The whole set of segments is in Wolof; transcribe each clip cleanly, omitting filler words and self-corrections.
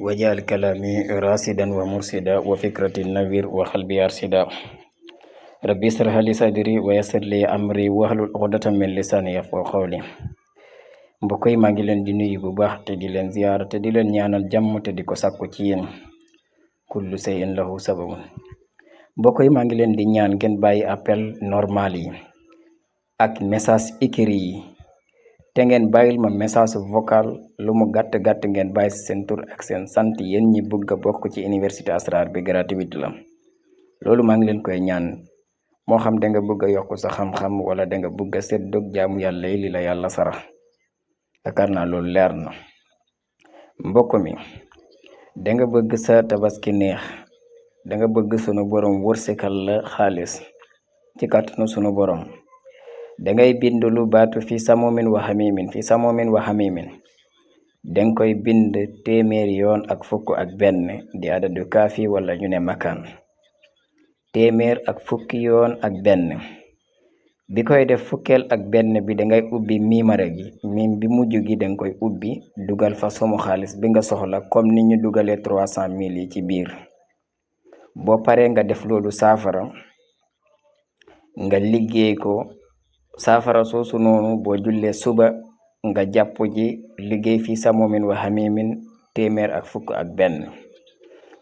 wajal kalami rasidan wa mursida wa fikrati nawir wa qalbi arsida rabbi israh li sadri wa yassir li amri wahlul uqdatan min lisani yafqahu qawli. mbokk yi maa ngi leen di nuyu bu baax te di leen ziyaara te di leen ñaanal jàmm te di ko sàkku ci yéen. kullu shay'in lahu sababun. mbokk yi maa ngi leen di ñaan ngeen bàyyi appel normal yi ak message écrit yi te ngeen bàyyil ma message vocal lu mu gàtt gàtt ngeen bàyyi seen tur ak seen sant yéen ñi bëgg a bokk ci université Asrar bi gratuite la. loolu maa ngi leen koy ñaan moo xam da nga bëgg a yokk sa xam-xam wala da nga bëgg a seet dog jaamu yàlla yi li la yàlla sarax. yaakaar naa loolu leer na. mbokk mi da nga bëgg sa tabaski neex, da nga bëgg sunu borom wërsëgal la xaalis ci kàttanu sunu borom. da ngay bind lu baatu fi samomin wa hamimin fi samomin wa hamimin danga koy bind téeméeri yoon ak fukk ak benn di adadu kaafi wala ñu ne makaan. téeméer ak fukki yoon ak benn bi koy def fukkeel ak benn bi dangay ubbi miimare gi, miim bi mujj gi danga koy ubbi dugal fa somu xaalis bi nga soxla comme ni ñu dugalee 300,000 yi ci biir. boo paree nga def loolu saafara nga liggéey ko. saafara soosu noonu boo jullee suba nga jàpp ji liggéey fi samomin wa hamimin téeméer ak fukk ak benn.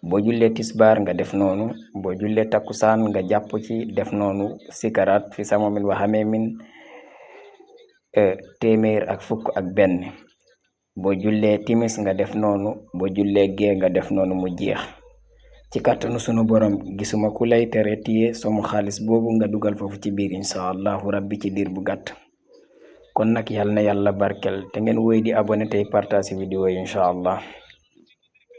boo jullee tisbaar nga def noonu. boo jullee takkusaan nga jàpp ci def noonu sikaraat fi samomin wa hamimin téeméer ak fukk ak benn. boo jullee timis nga def noonu. boo jullee gee nga def noonu mu jeex. ci kàttanu sunu borom gisuma ku lay tere tiye somu xaalis boobu nga dugal foofu ci biir incha allahu rabbi ci diir bu gàtt. kon nag yal na yàlla barkel te ngeen wéy di abonné tey partage vidéo yi incha allah.